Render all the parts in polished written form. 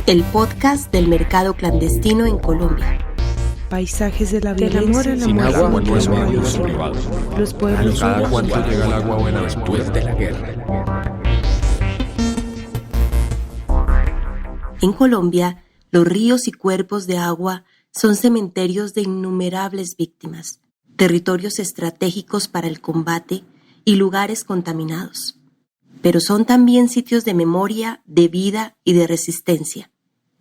el podcast del mercado clandestino en Colombia. Paisajes de la violencia. Sin agua no es un uso privado. Los pueblos. ¿Cada cuánto llega el agua buena después de la guerra? En Colombia, los ríos y cuerpos de agua son cementerios de innumerables víctimas, territorios estratégicos para el combate y lugares contaminados. Pero son también sitios de memoria, de vida y de resistencia.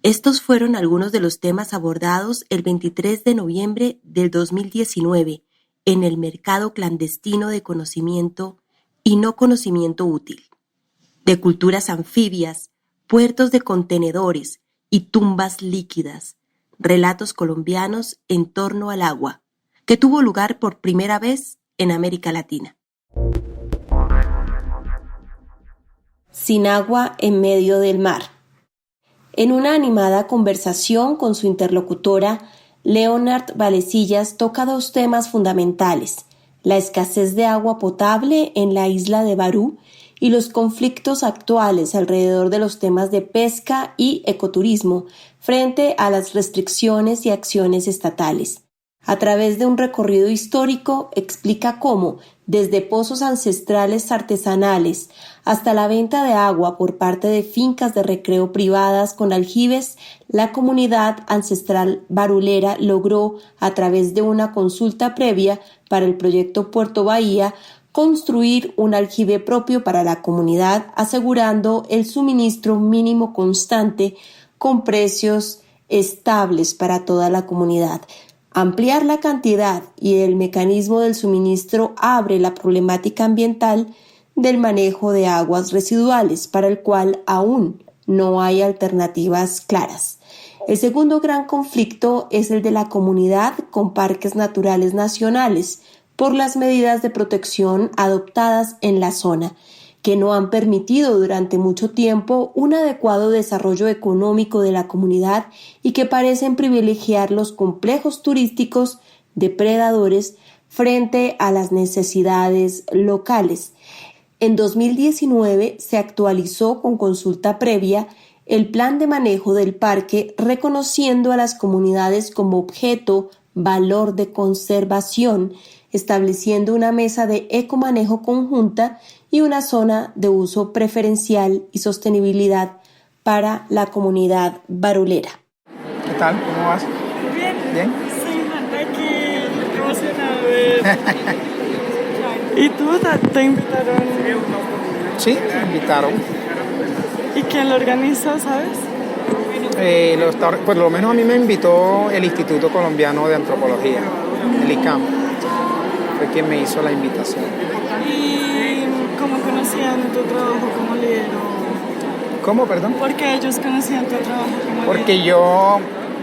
Estos fueron algunos de los temas abordados el 23 de noviembre del 2019 en el mercado clandestino de conocimiento y no conocimiento útil, de culturas anfibias, puertos de contenedores y tumbas líquidas, relatos colombianos en torno al agua, que tuvo lugar por primera vez en América Latina. Sin agua en medio del mar. En una animada conversación con su interlocutora, Leonard Valecillas toca dos temas fundamentales: la escasez de agua potable en la isla de Barú y los conflictos actuales alrededor de los temas de pesca y ecoturismo frente a las restricciones y acciones estatales. A través de un recorrido histórico, explica cómo, desde pozos ancestrales artesanales hasta la venta de agua por parte de fincas de recreo privadas con aljibes, la comunidad ancestral barulera logró, a través de una consulta previa para el proyecto Puerto Bahía, construir un aljibe propio para la comunidad, asegurando el suministro mínimo constante con precios estables para toda la comunidad. Ampliar la cantidad y el mecanismo del suministro abre la problemática ambiental del manejo de aguas residuales, para el cual aún no hay alternativas claras. El segundo gran conflicto es el de la comunidad con parques naturales nacionales, por las medidas de protección adoptadas en la zona, que no han permitido durante mucho tiempo un adecuado desarrollo económico de la comunidad y que parecen privilegiar los complejos turísticos depredadores frente a las necesidades locales. En 2019 se actualizó con consulta previa el plan de manejo del parque, reconociendo a las comunidades como objeto, valor de conservación, estableciendo una mesa de ecomanejo conjunta y una zona de uso preferencial y sostenibilidad para la comunidad barulera. ¿Qué tal? ¿Cómo vas? Bien. ¿Bien? Sí, aquí emocionado de... ¿Y tú te invitaron? Sí, me invitaron. ¿Y quién lo organizó, sabes? Por lo menos a mí me invitó el Instituto Colombiano de Antropología, el ICAM. Fue quien me hizo la invitación. ¿Y cómo conocían tu trabajo como líder? ¿Cómo, perdón? ¿Por qué ellos conocían tu trabajo como líder? Porque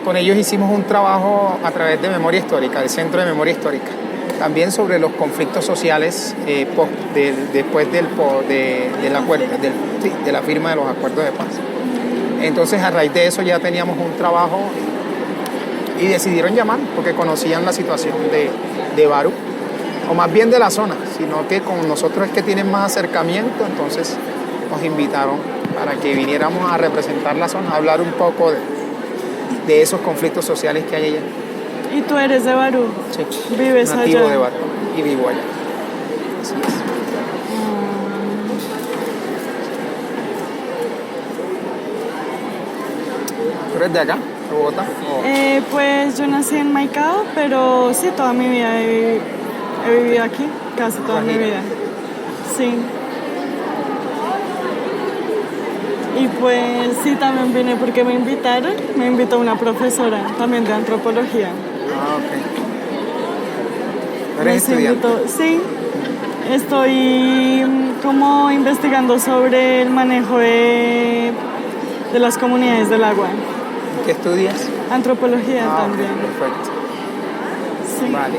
con ellos hicimos un trabajo a través de memoria histórica, del Centro de Memoria Histórica. También sobre los conflictos sociales después del acuerdo, de la firma de los acuerdos de paz. Entonces, a raíz de eso ya teníamos un trabajo y decidieron llamar porque conocían la situación de Barú, o más bien de la zona, sino que con nosotros es que tienen más acercamiento, entonces nos invitaron para que viniéramos a representar la zona, a hablar un poco de esos conflictos sociales que hay allá. ¿Y tú eres de Barú? Sí, ¿Vives nativo allá? de Barú y vivo allá. Así es. ¿Tú eres de acá, de Bogotá? Pues yo nací en Maicao, pero sí, toda mi vida he vivido aquí, casi toda mi vida. Sí. Y pues sí, también vine porque me invitaron. Me invitó una profesora también de antropología. Ah, ok. ¿Eres estudiante? Sí. Estoy como investigando sobre el manejo de las comunidades del agua. ¿Qué estudias? Antropología también. Okay, perfecto. Sí. Vale.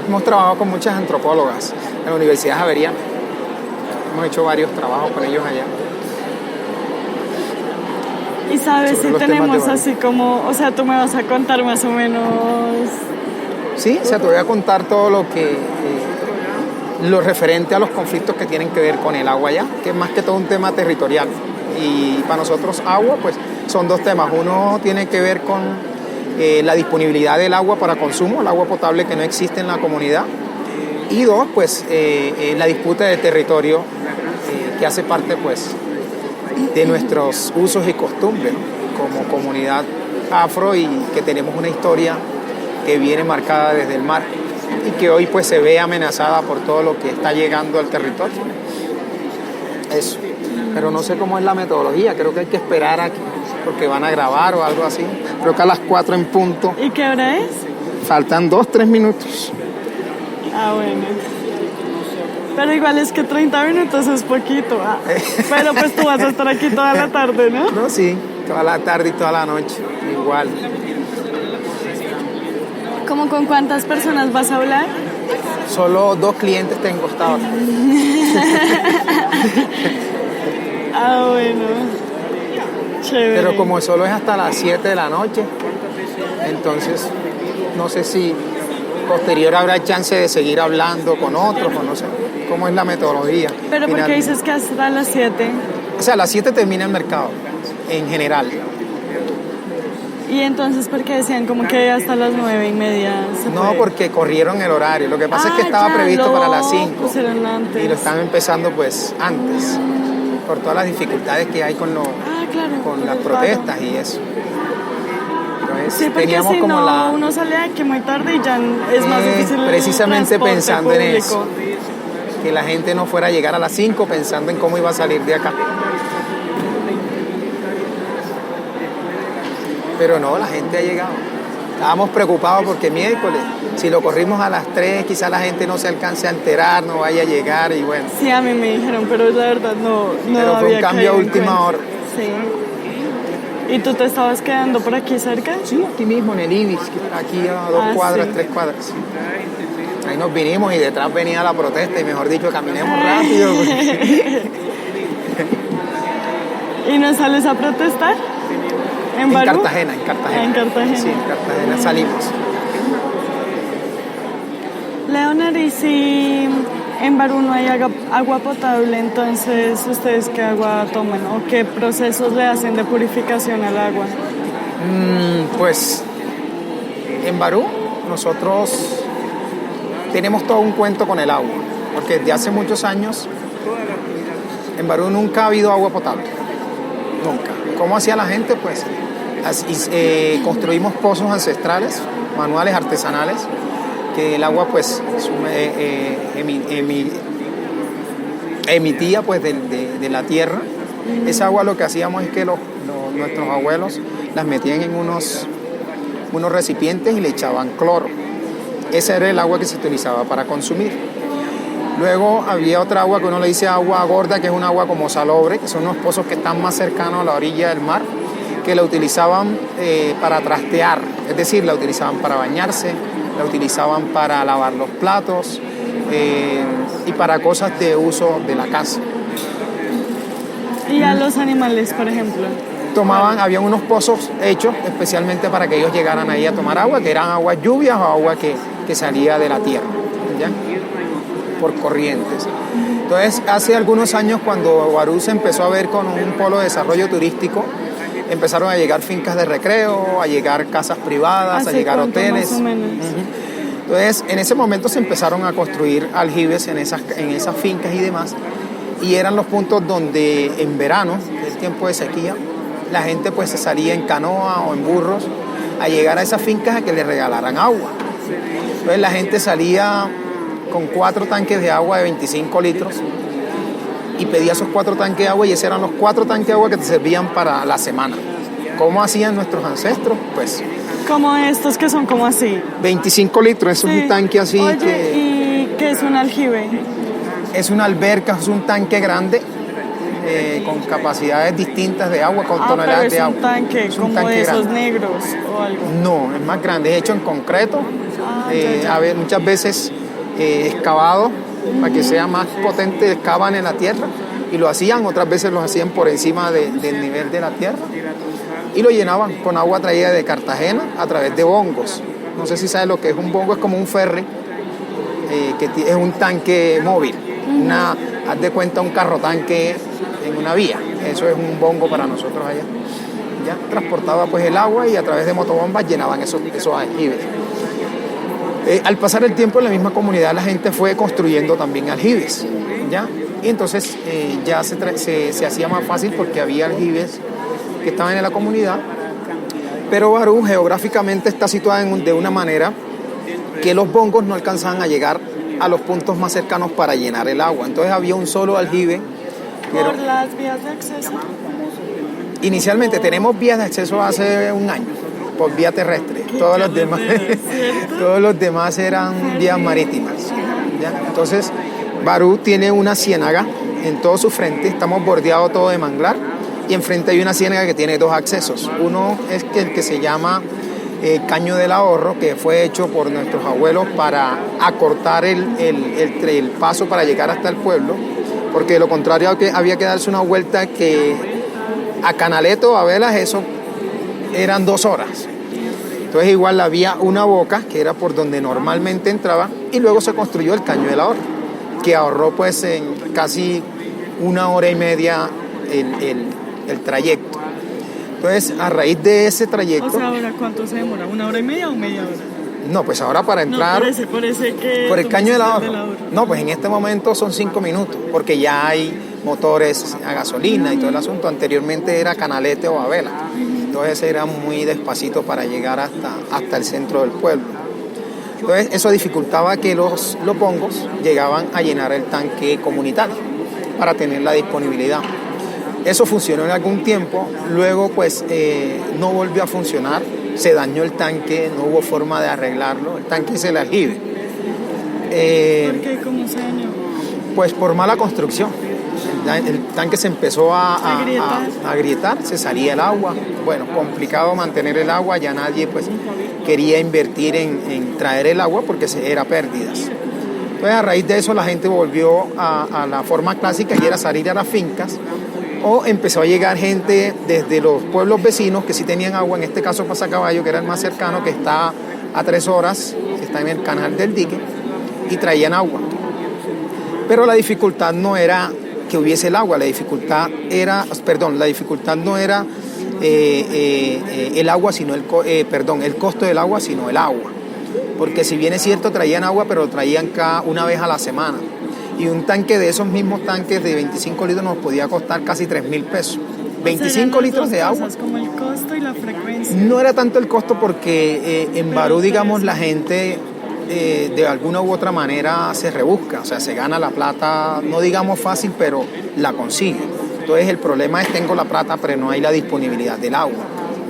Hemos trabajado con muchas antropólogas en la Universidad Javeriana. Hemos hecho varios trabajos con ellos allá. Y sabes si tenemos así como, o sea, tú me vas a contar más o menos. Sí, o sea, te voy a contar todo lo referente a los conflictos que tienen que ver con el agua allá, que es más que todo un tema territorial. Y para nosotros agua, pues son dos temas. Uno tiene que ver con la disponibilidad del agua para consumo, el agua potable que no existe en la comunidad. Y dos, pues la disputa de territorio que hace parte pues de nuestros usos y costumbres, ¿no? Como comunidad afro, y que tenemos una historia que viene marcada desde el mar y que hoy pues se ve amenazada por todo lo que está llegando al territorio. Eso. Pero no sé cómo es la metodología, creo que hay que esperar aquí porque van a grabar o algo así. Creo que a las 4 en punto. ¿Y qué hora es? Faltan 2-3 minutos. Ah, bueno. Pero igual es que 30 minutos es poquito. Pero pues tú vas a estar aquí toda la tarde, ¿no? No, sí, toda la tarde y toda la noche, igual. ¿Cómo con cuántas personas vas a hablar? Solo 2 clientes tengo hasta ahora. Ah, bueno. Chévere. Pero como solo es hasta las 7 de la noche, entonces no sé si posterior habrá chance de seguir hablando con otros o no sé cómo es la metodología. ¿Pero por qué dices que hasta las 7? O sea, a las 7 termina el mercado, en general. ¿Y entonces por qué decían como que hasta las 9:30 se No, puede? porque corrieron el horario. Lo que pasa es que estaba previsto para las 5 pusieron antes. y lo están empezando pues antes, por todas las dificultades que hay con claro, con las el protestas y eso. Entonces, Sí, porque teníamos si como no, uno sale aquí muy tarde y ya es más difícil el precisamente transporte pensando público. en eso, que la gente no fuera a llegar a las 5 pensando en cómo iba a salir de acá. Pero no, la gente ha llegado. Estábamos preocupados porque miércoles, si lo corrimos a las 3, quizás la gente no se alcance a enterar, no vaya a llegar y bueno. Sí, a mí me dijeron, pero la verdad no Pero fue había un cambio a caído en última cuenta. hora. Sí. ¿Y tú te estabas quedando por aquí cerca? Sí, aquí mismo en el Ibis, aquí a 2 cuadras, sí. 3 cuadras. Ahí nos vinimos y detrás venía la protesta y mejor dicho, caminemos rápido. ¿Y no sales a protestar? ¿En Barú? Cartagena. Ah, en Cartagena. Sí, en Cartagena salimos. Leonard, ¿y si en Barú no hay agua potable, entonces ustedes qué agua toman o qué procesos le hacen de purificación al agua? Pues en Barú nosotros tenemos todo un cuento con el agua, porque desde hace muchos años en Barú nunca ha habido agua potable, nunca. ¿Cómo hacía la gente? Pues construimos pozos ancestrales, manuales, artesanales, que el agua pues emitía pues de la tierra. Esa agua lo que hacíamos es que nuestros abuelos las metían en unos recipientes y le echaban cloro. Ese era el agua que se utilizaba para consumir. Luego había otra agua que uno le dice agua gorda, que es un agua como salobre, que son unos pozos que están más cercanos a la orilla del mar, que la utilizaban para trastear, es decir, la utilizaban para bañarse, la utilizaban para lavar los platos y para cosas de uso de la casa. ¿Y a los animales, por ejemplo? Había unos pozos hechos especialmente para que ellos llegaran ahí a tomar agua, que eran aguas lluvias o agua que salía de la tierra, ¿ya? Por corrientes. Entonces, hace algunos años, cuando Barú se empezó a ver con un polo de desarrollo turístico, empezaron a llegar fincas de recreo, a llegar casas privadas, a llegar hoteles. Más o menos? Entonces, en ese momento se empezaron a construir aljibes en esas fincas y demás, y eran los puntos donde en verano, que es el tiempo de sequía, la gente pues se salía en canoa o en burros a llegar a esas fincas a que les regalaran agua. Entonces la gente salía con 4 tanques de agua de 25 litros y pedía esos 4 tanques de agua, y esos eran los 4 tanques de agua que te servían para la semana. ¿Cómo hacían nuestros ancestros? Pues Como estos que son como así. 25 litros, es un tanque así. Oye, ¿y qué es un aljibe? Es una alberca, es un tanque grande con capacidades distintas de agua, con toneladas de agua. Es un tanque como de esos negros o algo. No, es más grande, es hecho en concreto, muchas veces excavado para que sea más potente, excavan en la tierra y lo hacían, otras veces lo hacían por encima del nivel de la tierra y lo llenaban con agua traída de Cartagena a través de bongos. No sé si sabes lo que es un bongo, es como un ferry, que es un tanque móvil, haz de cuenta un carro tanque en una vía, eso es un bongo para nosotros allá. Ya transportaba pues el agua y a través de motobombas llenaban esos aljibes. Al pasar el tiempo en la misma comunidad la gente fue construyendo también aljibes, ¿ya? Y entonces ya se hacía más fácil porque había aljibes que estaban en la comunidad, pero Barú geográficamente está situada de una manera que los bongos no alcanzaban a llegar a los puntos más cercanos para llenar el agua. Entonces había un solo aljibe. ¿Por las vías de acceso? Inicialmente tenemos vías de acceso hace un año, por vía terrestre. Todos los demás eran vías marítimas, ¿ya? Entonces Barú tiene una ciénaga en todo su frente, estamos bordeados todo de manglar y enfrente hay una ciénaga que tiene dos accesos. Uno es el que se llama Caño del Ahorro, que fue hecho por nuestros abuelos para acortar el paso para llegar hasta el pueblo, porque de lo contrario había que darse una vuelta que a Canaleto, a Velas, eso eran 2 horas. Entonces igual había una boca que era por donde normalmente entraba y luego se construyó el Caño del Ahorro, que ahorró pues en casi 1 hora y media el trayecto. Entonces a raíz de ese trayecto... O sea, ¿ahora cuánto se demora? ¿1 hora y media o media hora? No, pues ahora para entrar... No, parece que... Por el Caño del Ahorro. No, pues en este momento son 5 minutos, porque ya hay motores a gasolina y todo el asunto. Anteriormente era canalete o a vela. Entonces era muy despacito para llegar hasta el centro del pueblo. Entonces eso dificultaba que los bongos llegaban a llenar el tanque comunitario para tener la disponibilidad. Eso funcionó en algún tiempo, luego pues no volvió a funcionar, se dañó el tanque, no hubo forma de arreglarlo, el tanque es el aljibe. ¿Por qué? ¿Cómo se dañó? Pues por mala construcción. El tanque se empezó a agrietar, se salía el agua. Bueno, complicado mantener el agua, ya nadie pues quería invertir en traer el agua porque era pérdidas. Entonces a raíz de eso la gente volvió a la forma clásica y era salir a las fincas, o empezó a llegar gente desde los pueblos vecinos que sí tenían agua, en este caso Pasacaballo, que era el más cercano, que está a 3 horas, que está en el canal del dique, y traían agua. Pero la dificultad no era que hubiese el agua, la dificultad no era el agua, sino el costo del agua, sino el agua. Porque si bien es cierto, traían agua, pero lo traían cada una vez a la semana. Y un tanque de esos mismos tanques de 25 litros nos podía costar casi 3.000 pesos. 25 litros de agua. Como el costo y la frecuencia. No era tanto el costo porque en Barú, digamos, la gente de alguna u otra manera se rebusca, o sea, se gana la plata, no digamos fácil, pero la consigue. Entonces el problema es tengo la plata, pero no hay la disponibilidad del agua,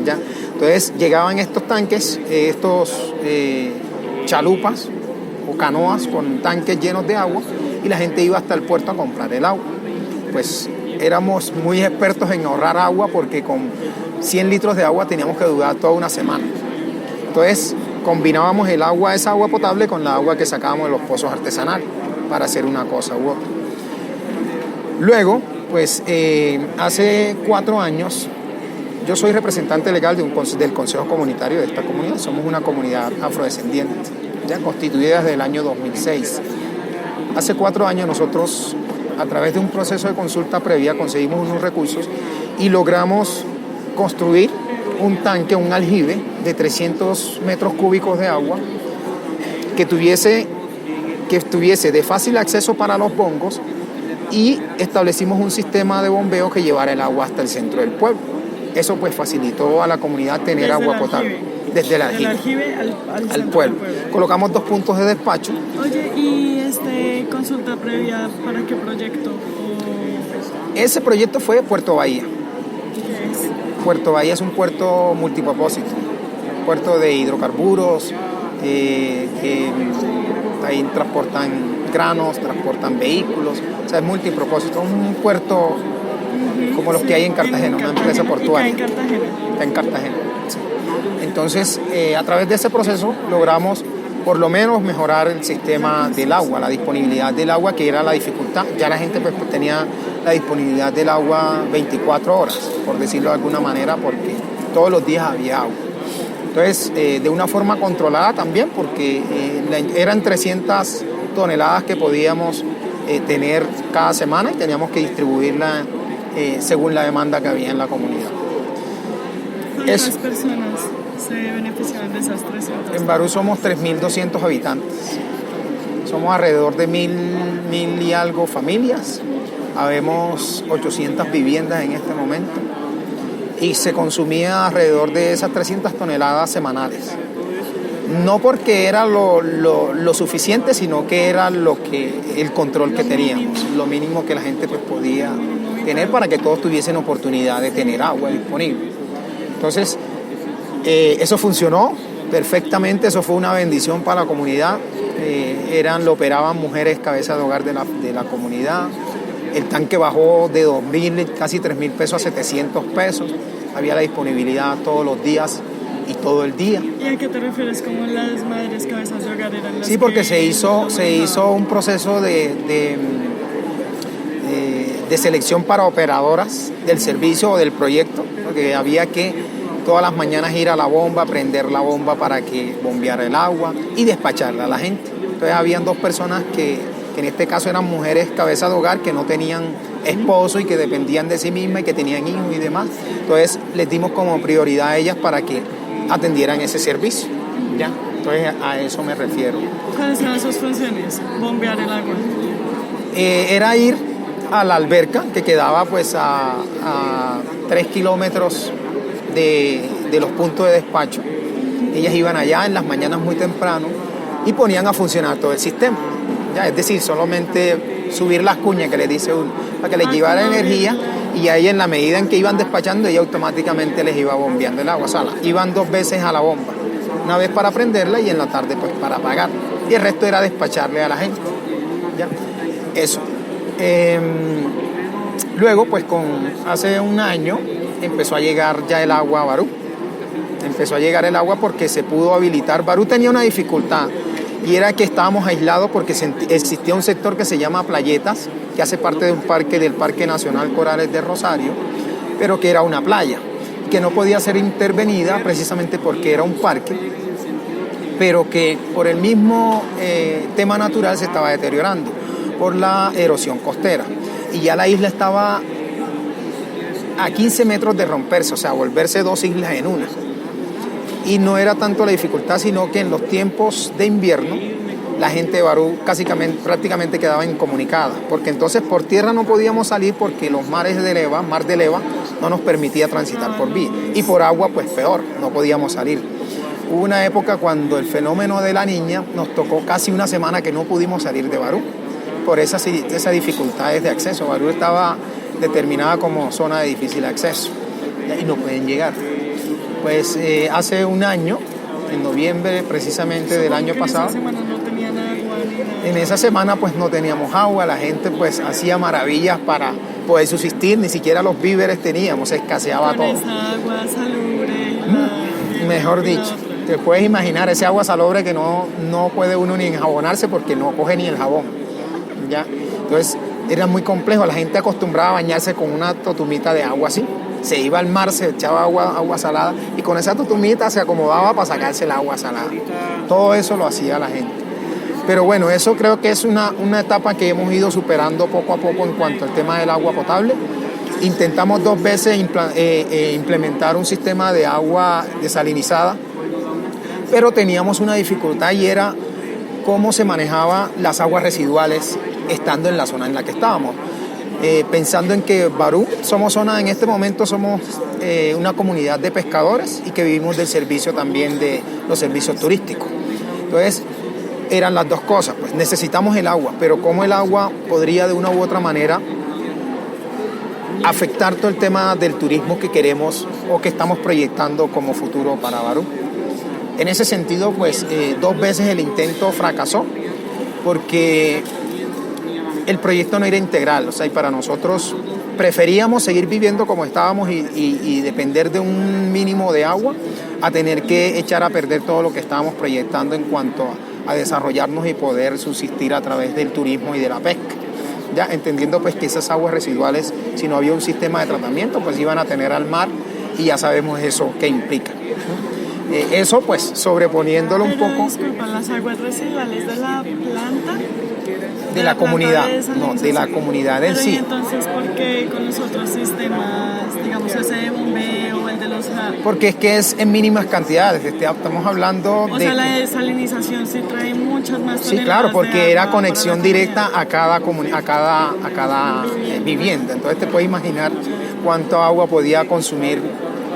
¿ya? Entonces llegaban estos tanques, chalupas o canoas con tanques llenos de agua y la gente iba hasta el puerto a comprar el agua. Pues éramos muy expertos en ahorrar agua porque con 100 litros de agua teníamos que durar toda una semana. Entonces combinábamos esa agua potable con la agua que sacábamos de los pozos artesanales para hacer una cosa u otra. Luego, pues hace 4 años, yo soy representante legal del Consejo Comunitario de esta comunidad. Somos una comunidad afrodescendiente, ya constituida desde el año 2006. Hace 4 años nosotros, a través de un proceso de consulta previa, conseguimos unos recursos y logramos construir un tanque, un aljibe de 300 metros cúbicos de agua que estuviese de fácil acceso para los bongos, y establecimos un sistema de bombeo que llevara el agua hasta el centro del pueblo. Eso pues facilitó a la comunidad tener agua potable desde el aljibe al pueblo. Colocamos 2 puntos de despacho. Oye, ¿y consulta previa para qué proyecto? Ese proyecto fue Puerto Bahía. ¿Qué es? Puerto Bahía es un puerto multipropósito, puerto de hidrocarburos, ahí transportan granos, transportan vehículos, o sea, es multipropósito, un puerto como los que hay en Cartagena, una empresa portuaria. Está en Cartagena. Sí. Entonces, a través de ese proceso logramos por lo menos mejorar el sistema del agua, la disponibilidad del agua, que era la dificultad. Ya la gente pues tenía la disponibilidad del agua 24 horas, por decirlo de alguna manera, porque todos los días había agua. Entonces, de una forma controlada también, porque eran 300 toneladas que podíamos tener cada semana y teníamos que distribuirla según la demanda que había en la comunidad. ¿Cuántas personas se beneficiaban de esas 300? En Barú somos 3.200 habitantes. Somos alrededor de 1.000 y algo familias. Habemos 800 viviendas en este momento. Y se consumía alrededor de esas 300 toneladas semanales. No porque era lo suficiente, sino que era el control que teníamos, lo mínimo que la gente pues podía tener para que todos tuviesen oportunidad de tener agua disponible. Entonces, eso funcionó perfectamente, eso fue una bendición para la comunidad. Lo operaban mujeres cabeza de hogar de la comunidad. El tanque bajó de 2.000, casi 3.000 pesos a 700 pesos. Había la disponibilidad todos los días y todo el día. ¿Y a qué te refieres? ¿Cómo las madres cabezas de hogar eran las Sí, porque que se hizo un proceso de selección para operadoras del servicio o del proyecto, porque había que todas las mañanas ir a la bomba, prender la bomba para que bombeara el agua y despacharla a la gente. Entonces habían 2 personas que en este caso eran mujeres cabeza de hogar que no tenían esposo y que dependían de sí mismas y que tenían hijos y demás. Entonces les dimos como prioridad a ellas para que atendieran ese servicio. ¿Ya? Entonces a eso me refiero. ¿Cuáles eran sus funciones? ¿Bombear el agua? Era ir a la alberca que quedaba pues a 3 kilómetros de los puntos de despacho. Ellas iban allá en las mañanas muy temprano y ponían a funcionar todo el sistema. ¿Ya? Es decir, solamente subir las cuñas que les dice uno, para que les llevara energía, y ahí en la medida en que iban despachando, ella automáticamente les iba bombeando el agua. O sea, iban 2 veces a la bomba, una vez para prenderla y en la tarde pues para apagarla. Y el resto era despacharle a la gente. ¿Ya? Eso. Luego, pues hace un año empezó a llegar ya el agua a Barú. Empezó a llegar el agua porque se pudo habilitar. Barú tenía una dificultad y era que estábamos aislados porque existía un sector que se llama Playetas, que hace parte de un parque del Parque Nacional Corales de Rosario, pero que era una playa, que no podía ser intervenida precisamente porque era un parque, pero que por el mismo tema natural se estaba deteriorando por la erosión costera. Y ya la isla estaba a 15 metros de romperse, o sea, volverse 2 islas en una. Y no era tanto la dificultad, sino que en los tiempos de invierno la gente de Barú prácticamente quedaba incomunicada, porque entonces por tierra no podíamos salir porque los mares de leva, mar de leva, no nos permitía transitar por vía. Y por agua, pues peor, no podíamos salir. Hubo una época cuando el fenómeno de la Niña nos tocó casi una semana que no pudimos salir de Barú, por esas dificultades de acceso. Barú estaba determinada como zona de difícil acceso y no pueden llegar. Pues hace un año, en noviembre precisamente del año pasado, en esa semana pues no teníamos agua, la gente pues hacía maravillas para poder subsistir, ni siquiera los víveres teníamos, escaseaba todo. Esa agua salobre. Mejor dicho, te puedes imaginar ese agua salobre que no puede uno ni enjabonarse porque no coge ni el jabón, ¿ya? Entonces era muy complejo, la gente acostumbraba a bañarse con una totumita de agua así. Se iba al mar, se echaba agua salada y con esa totumita se acomodaba para sacarse el agua salada. Todo eso lo hacía la gente. Pero bueno, eso creo que es una etapa que hemos ido superando poco a poco en cuanto al tema del agua potable. Intentamos 2 veces implementar un sistema de agua desalinizada, pero teníamos una dificultad y era cómo se manejaba las aguas residuales estando en la zona en la que estábamos. Pensando en que Barú en este momento somos una comunidad de pescadores y que vivimos del servicio también de los servicios turísticos. Entonces eran las 2 cosas, pues necesitamos el agua, pero cómo el agua podría de una u otra manera afectar todo el tema del turismo que queremos o que estamos proyectando como futuro para Barú. En ese sentido, pues 2 veces el intento fracasó porque el proyecto no era integral, o sea, y para nosotros preferíamos seguir viviendo como estábamos y depender de un mínimo de agua a tener que echar a perder todo lo que estábamos proyectando en cuanto a desarrollarnos y poder subsistir a través del turismo y de la pesca. Ya entendiendo pues que esas aguas residuales, si no había un sistema de tratamiento, pues iban a tener al mar y ya sabemos eso qué implica. Eso pues sobreponiéndolo un poco. Disculpa, las aguas residuales de la planta de la comunidad, planta no, de la comunidad en Pero, sí. ¿y entonces por qué con los otros sistemas, digamos ese de bombeo, el de los JAR? Porque es que es en mínimas cantidades, estamos hablando O sea, la desalinización sí trae muchas más Sí, toneladas claro, de porque era agua conexión para la directa comunidad. a cada vivienda. Entonces te puedes imaginar cuánto agua podía consumir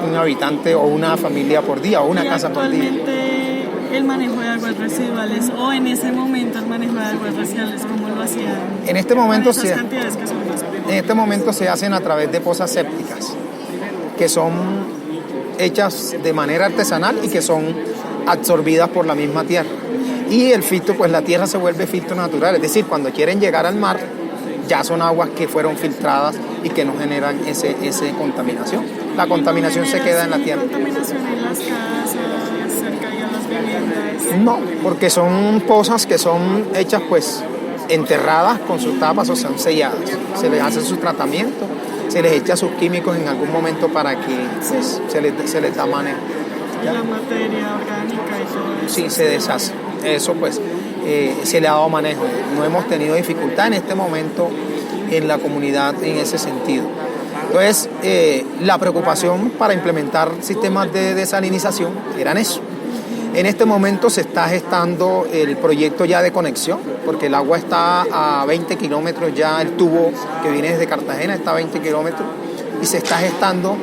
un habitante o una familia por día o una casa por día. Actualmente el manejo de aguas residuales o en ese momento el manejo de aguas residuales, ¿cómo lo hacían? En este momento Con esas cantidades que son más En este momento se hacen a través de pozas sépticas, que son hechas de manera artesanal y que son absorbidas por la misma tierra. Y el filtro, pues la tierra se vuelve filtro natural, es decir, cuando quieren llegar al mar, ya son aguas que fueron filtradas y que no generan ese contaminación. La contaminación se queda en la tierra. ¿Contaminación en las casas, cerca de las viviendas? No, porque son pozas que son hechas pues enterradas con sus tapas o son selladas. Se les hace su tratamiento, se les echa sus químicos en algún momento para que pues, se les da manejo. La materia orgánica y todo eso. Sí, se deshace. Eso pues se le ha dado manejo. No hemos tenido dificultad en este momento en la comunidad en ese sentido. Entonces, la preocupación para implementar sistemas de desalinización eran eso. En este momento se está gestando el proyecto ya de conexión, porque el agua está a 20 kilómetros ya, el tubo que viene desde Cartagena está a 20 kilómetros y se está gestando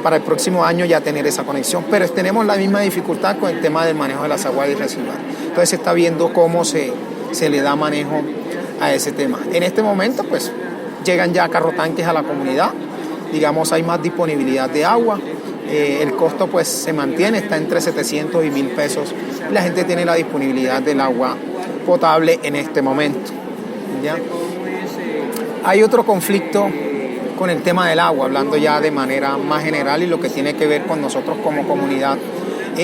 para el próximo año ya tener esa conexión. Pero tenemos la misma dificultad con el tema del manejo de las aguas residuales. Entonces se está viendo cómo se le da manejo a ese tema. En este momento, pues, llegan ya carrotanques a la comunidad, digamos, hay más disponibilidad de agua. El costo pues se mantiene, está entre 700 y 1.000 pesos. La gente tiene la disponibilidad del agua potable en este momento. ¿Ya? Hay otro conflicto con el tema del agua, hablando ya de manera más general y lo que tiene que ver con nosotros como comunidad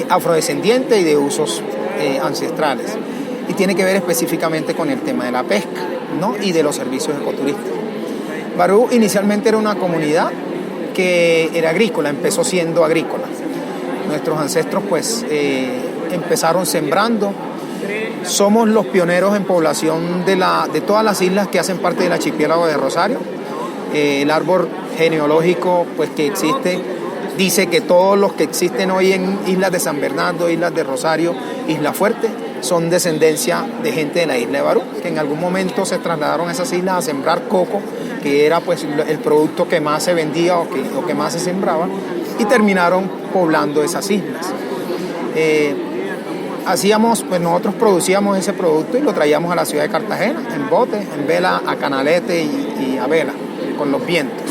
afrodescendiente y de usos ancestrales. Y tiene que ver específicamente con el tema de la pesca, ¿no? Y de los servicios ecoturísticos. Barú inicialmente era una comunidad que era agrícola, empezó siendo agrícola. Nuestros ancestros pues empezaron sembrando. Somos los pioneros en población de todas las islas que hacen parte del archipiélago de Rosario. El árbol genealógico pues que existe dice que todos los que existen hoy en islas de San Bernardo, islas de Rosario, Isla Fuerte, son descendencia de gente de la isla de Barú, que en algún momento se trasladaron a esas islas a sembrar coco, que era pues el producto que más se vendía o que más se sembraba, y terminaron poblando esas islas. Pues nosotros producíamos ese producto y lo traíamos a la ciudad de Cartagena, en botes, en vela, a canalete y a vela, con los vientos.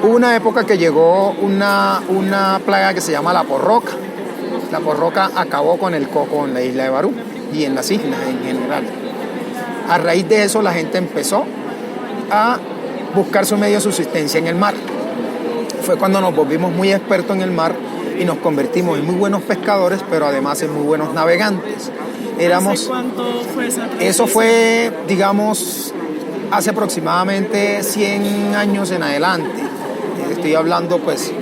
Hubo una época que llegó una plaga que se llama la porroca. La porroca acabó con el coco en la isla de Barú y en las islas en general. A raíz de eso la gente empezó a buscar su medio de subsistencia en el mar. Fue cuando nos volvimos muy expertos en el mar y nos convertimos en muy buenos pescadores, pero además en muy buenos navegantes. ¿Hace cuánto fue esa transición? Eso fue, digamos, hace aproximadamente 100 años en adelante. Estoy hablando pues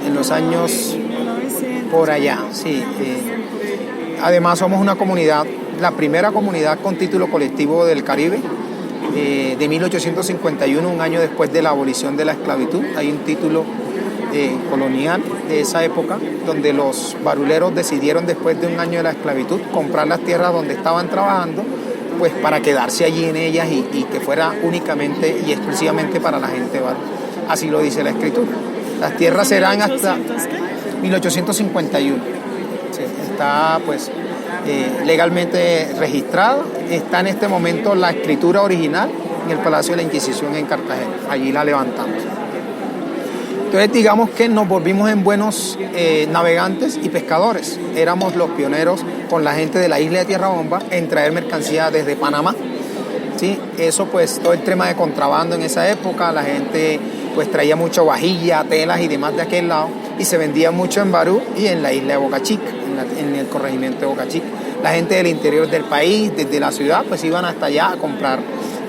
en los años por allá, sí. Además somos una comunidad, la primera comunidad con título colectivo del Caribe, de 1851, un año después de la abolición de la esclavitud. Hay un título colonial de esa época, donde los baruleros decidieron después de un año de la esclavitud comprar las tierras donde estaban trabajando, pues para quedarse allí en ellas y que fuera únicamente y exclusivamente para la gente barú. Así lo dice la escritura. Las tierras serán hasta 1851. Sí, está pues legalmente registrada. Está en este momento la escritura original en el Palacio de la Inquisición en Cartagena. Allí la levantamos. Entonces digamos que nos volvimos en buenos navegantes y pescadores. Éramos los pioneros con la gente de la isla de Tierra Bomba en traer mercancía desde Panamá. ¿Sí? Eso pues todo el tema de contrabando en esa época, la gente pues traía mucho vajilla, telas y demás de aquel lado y se vendía mucho en Barú y en la isla de Boca Chica, en el corregimiento de Boca Chica. La gente del interior del país, desde la ciudad, pues iban hasta allá a comprar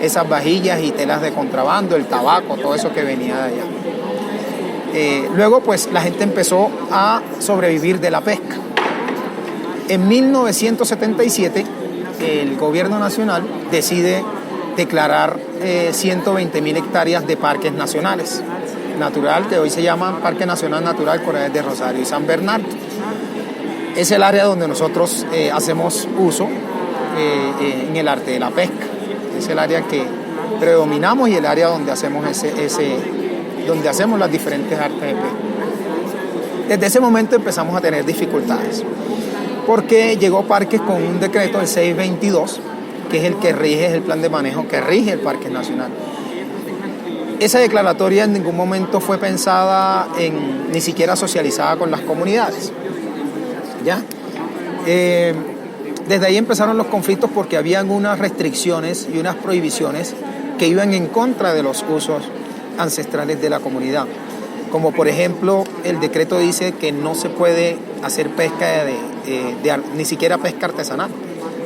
esas vajillas y telas de contrabando, el tabaco, todo eso que venía de allá. Luego pues la gente empezó a sobrevivir de la pesca. En 1977 el gobierno nacional decide declarar 120.000 hectáreas de parques nacionales natural, que hoy se llama Parque Nacional Natural Corrales de Rosario y San Bernardo. Es el área donde nosotros hacemos uso en el arte de la pesca. Es el área que predominamos y el área donde hacemos donde hacemos las diferentes artes de pesca. Desde ese momento empezamos a tener dificultades, porque llegó Parques con un decreto, el 622, que es el que rige, es el plan de manejo que rige el Parque Nacional. Esa declaratoria en ningún momento fue pensada ni siquiera socializada con las comunidades. ¿Ya? Desde ahí empezaron los conflictos porque habían unas restricciones y unas prohibiciones que iban en contra de los usos ancestrales de la comunidad. Como por ejemplo, el decreto dice que no se puede hacer pesca ni siquiera pesca artesanal,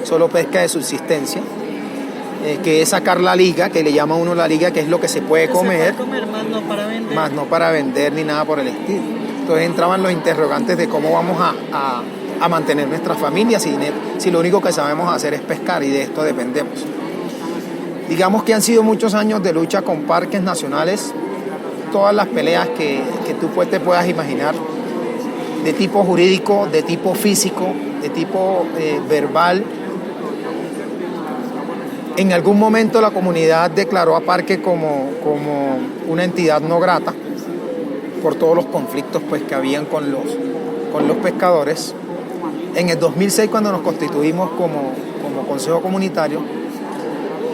solo pesca de subsistencia, que es sacar la liga, que le llama uno la liga, que es lo que se puede comer, más no para vender. Más no para vender ni nada por el estilo. Entonces entraban los interrogantes de cómo vamos a mantener nuestras familias si lo único que sabemos hacer es pescar y de esto dependemos. Digamos que han sido muchos años de lucha con parques nacionales, todas las peleas que tú te puedas imaginar, de tipo jurídico, de tipo físico, de tipo verbal. En algún momento la comunidad declaró a Parque como una entidad no grata por todos los conflictos pues, que habían con los pescadores. En el 2006, cuando nos constituimos como Consejo Comunitario,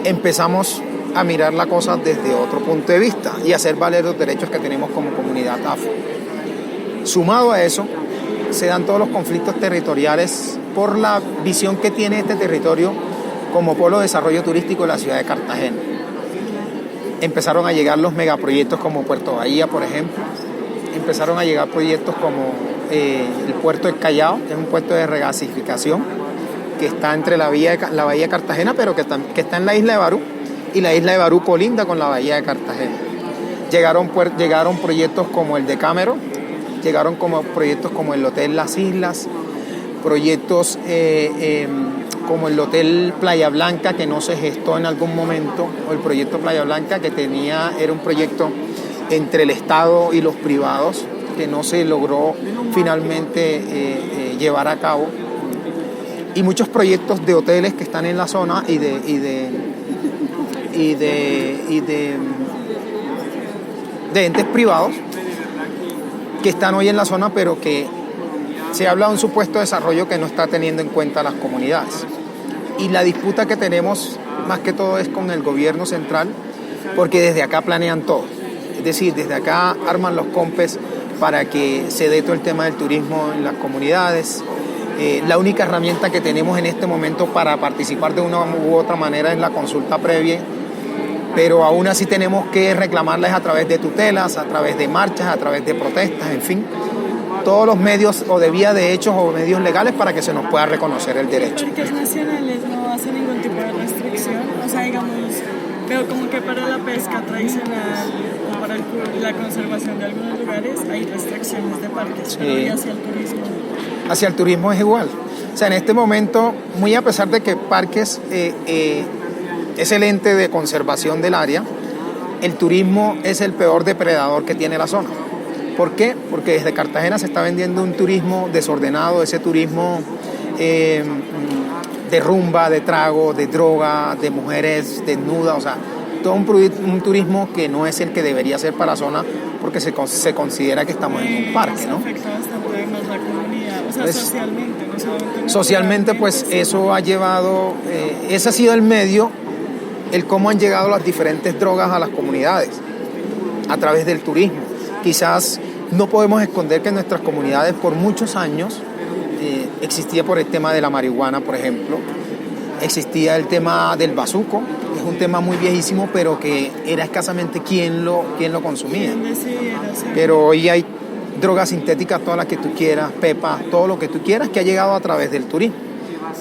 empezamos a mirar la cosa desde otro punto de vista y hacer valer los derechos que tenemos como comunidad afro. Sumado a eso, se dan todos los conflictos territoriales por la visión que tiene este territorio como polo de desarrollo turístico de la ciudad de Cartagena. Empezaron a llegar los megaproyectos como Puerto Bahía, por ejemplo. Empezaron a llegar proyectos como el puerto del Callao, que es un puerto de regasificación que está entre la bahía de Cartagena, pero que está en la isla de Barú, y la isla de Barú colinda con la bahía de Cartagena. Llegaron proyectos como el de Cameron, llegaron como proyectos como el Hotel Las Islas, proyectos como el Hotel Playa Blanca, que no se gestó en algún momento, o el proyecto Playa Blanca, que era un proyecto entre el Estado y los privados, que no se logró finalmente llevar a cabo, y muchos proyectos de hoteles que están en la zona y de entes privados que están hoy en la zona, pero que se habla de un supuesto desarrollo que no está teniendo en cuenta las comunidades. Y la disputa que tenemos más que todo es con el gobierno central, porque desde acá planean todo. Es decir, desde acá arman los COMPES para que se dé todo el tema del turismo en las comunidades. La única herramienta que tenemos en este momento para participar de una u otra manera es la consulta previa, pero aún así tenemos que reclamarlas a través de tutelas, a través de marchas, a través de protestas, en fin, todos los medios o de vía de hechos o medios legales para que se nos pueda reconocer el derecho. Parques nacionales no hacen ningún tipo de restricción, o sea, digamos, veo como que para la pesca tradicional o para la conservación de algunos lugares hay restricciones de parques, pero y hacia el turismo. Hacia el turismo es igual. O sea, en este momento, muy a pesar de que Parques es el ente de conservación del área, el turismo es el peor depredador que tiene la zona. ¿Por qué? Porque desde Cartagena se está vendiendo un turismo desordenado, ese turismo de rumba, de trago, de droga, de mujeres desnudas, o sea, todo un turismo que no es el que debería ser para la zona, porque se considera que estamos en un parque, ¿no? Afecta bastante además la comunidad, o sea, Pues, socialmente, no solamente socialmente, pues eso ha llevado, ese ha sido el medio, el cómo han llegado las diferentes drogas a las comunidades, a través del turismo. Quizás no podemos esconder que en nuestras comunidades por muchos años existía por el tema de la marihuana, por ejemplo, existía el tema del bazuco, es un tema muy viejísimo, pero que era escasamente quién lo consumía. Pero hoy hay drogas sintéticas, todas las que tú quieras, pepas, todo lo que tú quieras, que ha llegado a través del turismo,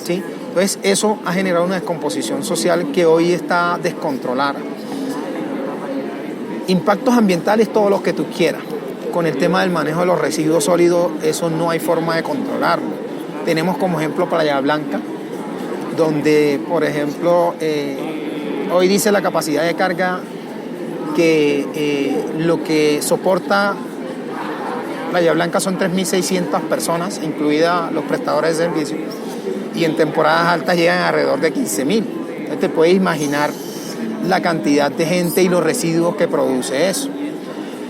¿sí? Entonces eso ha generado una descomposición social que hoy está descontrolada. Impactos ambientales, todos los que tú quieras. Con el tema del manejo de los residuos sólidos, eso no hay forma de controlarlo. Tenemos como ejemplo Playa Blanca, donde, por ejemplo, Hoy dice la capacidad de carga que lo que soporta Playa Blanca son 3.600 personas, incluidas los prestadores de servicios, y en temporadas altas llegan alrededor de 15.000. Entonces te puedes imaginar la cantidad de gente y los residuos que produce eso.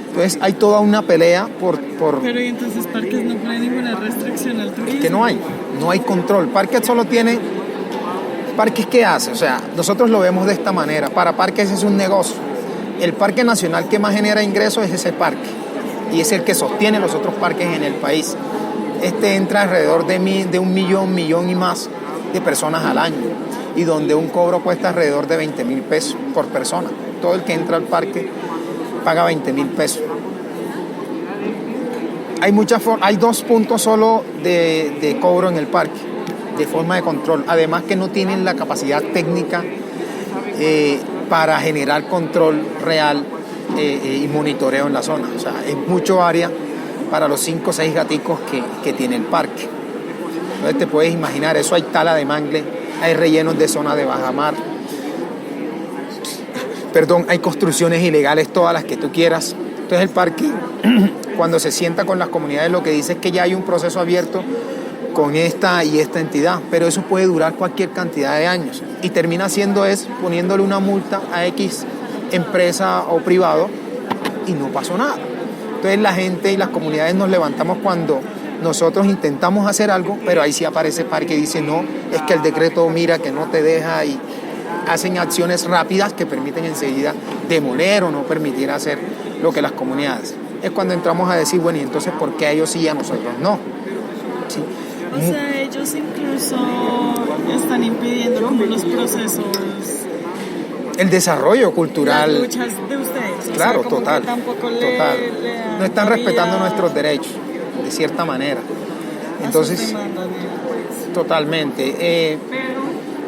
Entonces hay toda una pelea por... Pero ¿y entonces Parques no pone ninguna restricción al turismo? Que no hay control. Parques solo tiene... ¿Parques qué hace? O sea, nosotros lo vemos de esta manera. Para Parques es un negocio. El parque nacional que más genera ingresos es ese parque. Y es el que sostiene los otros parques en el país. Este entra alrededor de 1 millón y más de personas al año. Y donde un cobro cuesta alrededor de 20.000 pesos por persona. Todo el que entra al parque paga 20.000 pesos. Hay 2 puntos solo de cobro en el parque, de forma de control. Además que no tienen la capacidad técnica para generar control real y monitoreo en la zona. O sea, es mucho área para los 5 o 6 gaticos que tiene el parque. Entonces te puedes imaginar, eso hay tala de mangle, hay rellenos de zona de bajamar, hay construcciones ilegales, todas las que tú quieras. Entonces el parque, cuando se sienta con las comunidades, lo que dice es que ya hay un proceso abierto con esta y esta entidad, pero eso puede durar cualquier cantidad de años y termina siendo poniéndole una multa a X empresa o privado y no pasó nada. Entonces la gente y las comunidades nos levantamos cuando nosotros intentamos hacer algo, pero ahí sí aparece Parque y dice no, es que el decreto mira que no te deja, y hacen acciones rápidas que permiten enseguida demoler o no permitir hacer lo que las comunidades. Es cuando entramos a decir, bueno, y entonces ¿por qué a ellos sí y a nosotros no? ¿Sí? O sea, ellos incluso están impidiendo como los procesos, el desarrollo cultural. las luchas de ustedes. Claro, o sea, como total. que tampoco Total. le dan No están cabida respetando nuestros derechos, de cierta manera. a Entonces, sus demandas, pues. totalmente.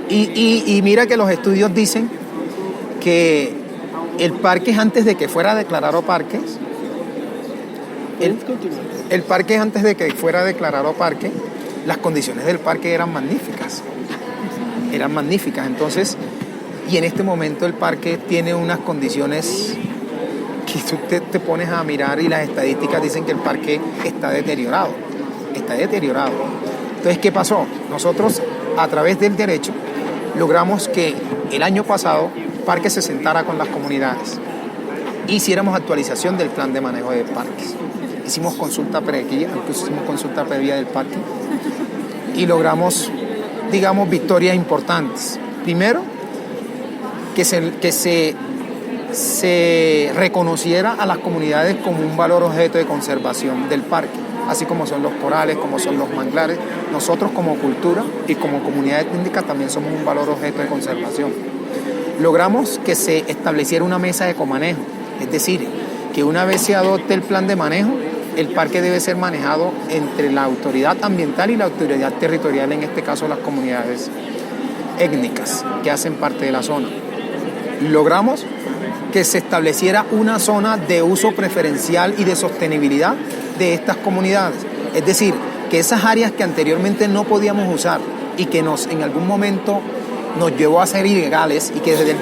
Y mira que los estudios dicen que el parque, antes de que fuera declarado parque, las condiciones del parque eran magníficas. Entonces, y en este momento el parque tiene unas condiciones que tú te pones a mirar y las estadísticas dicen que el parque está deteriorado. Entonces, ¿qué pasó? Nosotros, a través del derecho, logramos que el año pasado Parque se sentara con las comunidades, hiciéramos actualización del plan de manejo de parques. Hicimos consulta previa del parque y logramos, digamos, victorias importantes. Primero, que se reconociera a las comunidades como un valor objeto de conservación del parque, así como son los corales, como son los manglares. Nosotros como cultura y como comunidad étnica también somos un valor objeto de conservación. Logramos que se estableciera una mesa de comanejo, es decir, que una vez se adopte el plan de manejo, el parque debe ser manejado entre la autoridad ambiental y la autoridad territorial, en este caso las comunidades étnicas que hacen parte de la zona. Logramos que se estableciera una zona de uso preferencial y de sostenibilidad de estas comunidades, es decir, que esas áreas que anteriormente no podíamos usar y que en algún momento nos llevó a ser ilegales, y que desde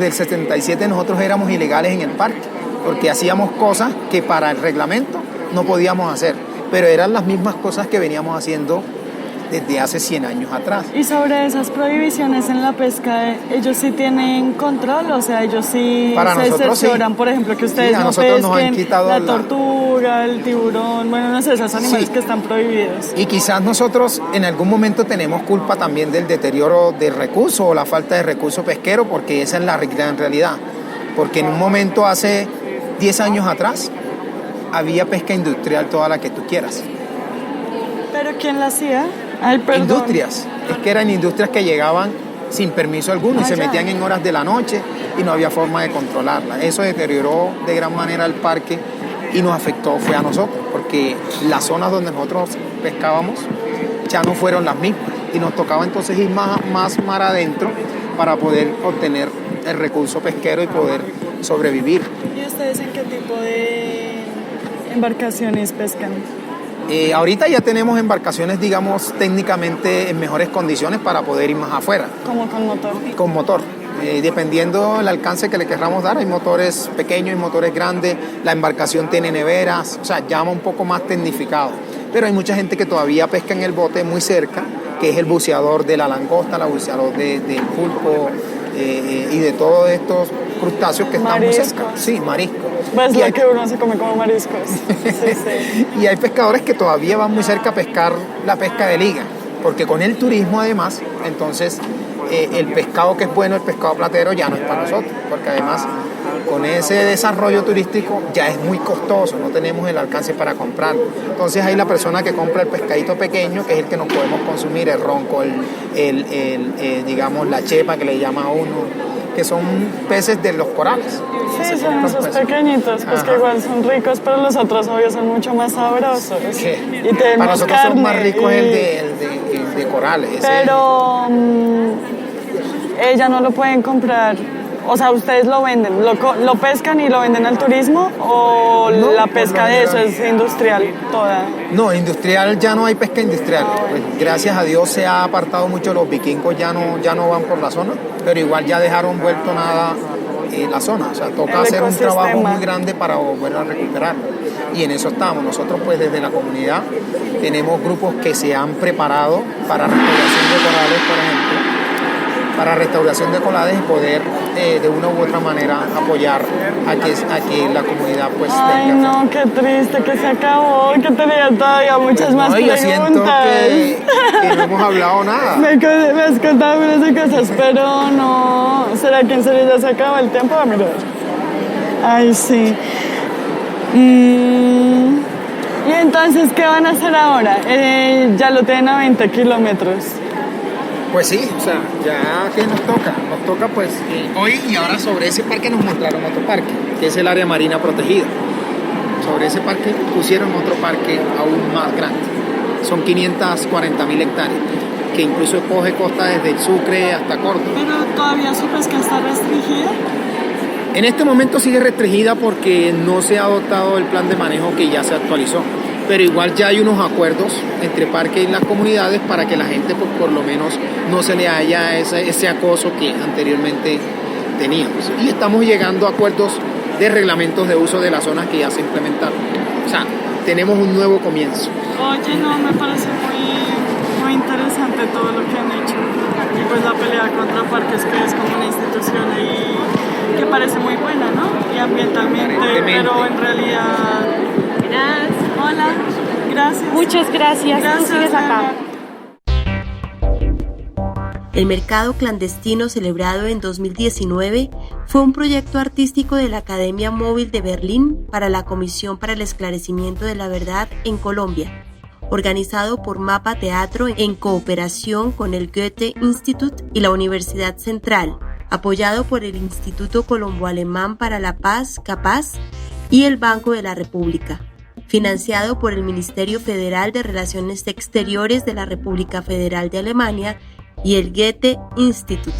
el 77 nosotros éramos ilegales en el parque, porque hacíamos cosas que para el reglamento no podíamos hacer, pero eran las mismas cosas que veníamos haciendo desde hace 100 años atrás. Y sobre esas prohibiciones en la pesca, ¿ellos sí tienen control? O sea, ellos sí se cercioran, por ejemplo, que ustedes no pesquen la tortuga, el tiburón, bueno, no sé, esos animales que están prohibidos. Y quizás nosotros en algún momento tenemos culpa también del deterioro del recurso o la falta de recurso pesquero, porque esa es la gran realidad. Porque en un momento hace 10 años atrás había pesca industrial toda la que tú quieras. ¿Pero quién la hacía? Industrias, es que eran industrias que llegaban sin permiso alguno y se metían en horas de la noche y no había forma de controlarla. Eso deterioró de gran manera el parque y nos afectó, fue a nosotros, porque las zonas donde nosotros pescábamos ya no fueron las mismas y nos tocaba entonces ir más mar adentro para poder obtener el recurso pesquero y poder sobrevivir. ¿Y ustedes en qué tipo de embarcaciones pescan? Ahorita ya tenemos embarcaciones, digamos, técnicamente en mejores condiciones para poder ir más afuera. Como con motor. Con motor. Dependiendo del alcance que le querramos dar, hay motores pequeños y motores grandes, la embarcación tiene neveras, o sea, llama un poco más tecnificado. Pero hay mucha gente que todavía pesca en el bote muy cerca, que es el buceador de la langosta, el buceador del pulpo y de todos estos crustáceos que están muy cerca. Sí, mariscos. Pues lo que uno se come como mariscos. Sí. Y hay pescadores que todavía van muy cerca a pescar la pesca de liga, porque con el turismo además, entonces el pescado que es bueno, el pescado platero, ya no es para nosotros, porque además con ese desarrollo turístico ya es muy costoso, no tenemos el alcance para comprarlo. Entonces hay la persona que compra el pescadito pequeño, que es el que nos podemos consumir, el ronco, digamos la chepa que le llama a uno, que son peces de los corales. Sí, son esos pequeñitos, pues que igual son ricos, pero los otros obvios son mucho más sabrosos. Y para nosotros son más ricos el de corales. Pero ella no lo pueden comprar. O sea, ¿ustedes lo venden? ¿Lo pescan y lo venden al turismo? ¿O no, la pesca de eso es industrial toda? No, industrial ya no hay pesca industrial. Pues, gracias a Dios se ha apartado mucho, los vikingos ya no van por la zona, pero igual ya dejaron vuelto nada la zona. O sea, toca hacer un trabajo muy grande para volver a recuperarlo. Y en eso estamos. Nosotros pues desde la comunidad tenemos grupos que se han preparado para restauración de corales, por ejemplo. Para restauración de corales y poder de una u otra manera apoyar a que la comunidad pues Ay, tenga. No, qué triste que se acabó, que tenía todavía muchas más preguntas. Yo siento que no hemos hablado nada. Me has contado miles de cosas, pero no. ¿Será que en serio ya se acaba el tiempo? A mirar. Ay, sí. ¿Y entonces qué van a hacer ahora? Ya lo tienen a 20 kilómetros. Pues sí, o sea, ya que nos toca pues hoy y ahora sobre ese parque nos mostraron otro parque, que es el área marina protegida. Sobre ese parque pusieron otro parque aún más grande, son 540.000 hectáreas, que incluso coge costa desde el Sucre hasta Córdoba. ¿Pero todavía su pesca está restringida? En este momento sigue restringida porque no se ha adoptado el plan de manejo que ya se actualizó. Pero igual ya hay unos acuerdos entre parques y las comunidades para que la gente pues, por lo menos no se le haya ese acoso que anteriormente teníamos. Y estamos llegando a acuerdos de reglamentos de uso de las zonas que ya se implementaron. O sea, tenemos un nuevo comienzo. Oye, no, me parece muy interesante todo lo que han hecho. Y pues la pelea contra parques, que es como una institución ahí que parece muy buena, ¿no? Y ambientalmente, pero en realidad... Hola, gracias. Muchas gracias. Gracias. Tú sigues acá. El mercado clandestino, celebrado en 2019, fue un proyecto artístico de la Academia Móvil de Berlín para la Comisión para el Esclarecimiento de la Verdad en Colombia, organizado por Mapa Teatro en cooperación con el Goethe Institut y la Universidad Central, apoyado por el Instituto Colombo-Alemán para la Paz, CAPAZ, y el Banco de la República, financiado por el Ministerio Federal de Relaciones Exteriores de la República Federal de Alemania y el Goethe Institut.